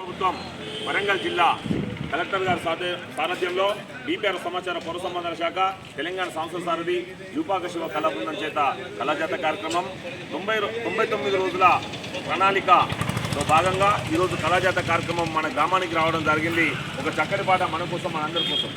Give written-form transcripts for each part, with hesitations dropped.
ప్రభుత్వం వరంగల్ జిల్లా కలెక్టర్ గారి సారథ్యంలో డిపిఆర్ సమాచార పౌర సంబంధాల శాఖ తెలంగాణ సంస్థ సారథి యూపాక శివ కళా బృందం చేత కళాజాత కార్యక్రమం 99 రోజుల ప్రణాళికలో భాగంగా ఈరోజు కళాజాత కార్యక్రమం మన గ్రామానికి రావడం జరిగింది. ఒక చక్కటి పాట మన కోసం, మన అందరి కోసం.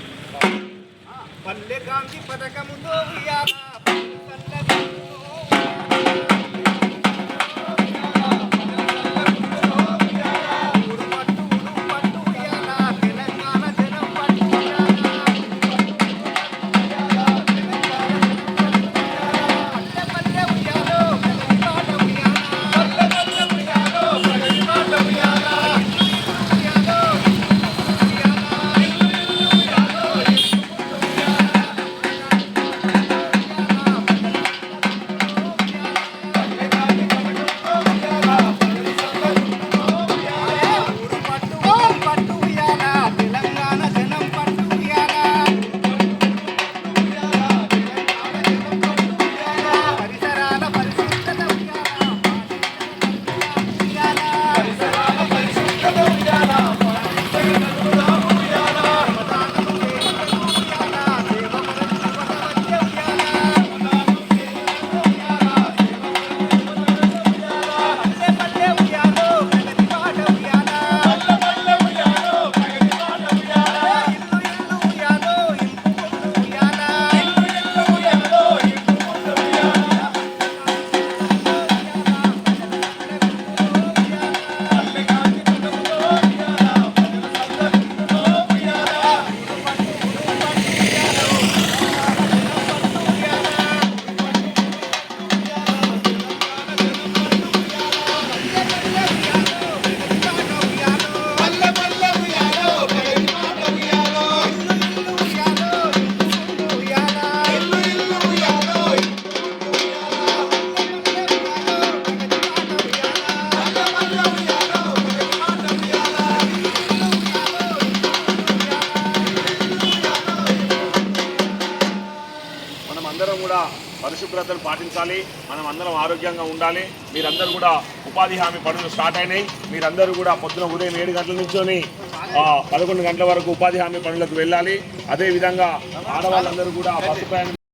అందరం కూడా పరిశుభ్రతను పాటించాలి. మనం అందరం ఆరోగ్యంగా ఉండాలి. మీరందరూ కూడా ఉపాధి హామీ పనులు స్టార్ట్ అయినాయి. మీరందరూ కూడా పొద్దున ఉదయం 7 గంటల నుంచి 11 గంటల వరకు ఉపాధి హామీ పనులకు వెళ్ళాలి. అదేవిధంగా ఆడవాళ్ళందరూ కూడా బస్సు ప్రయాణం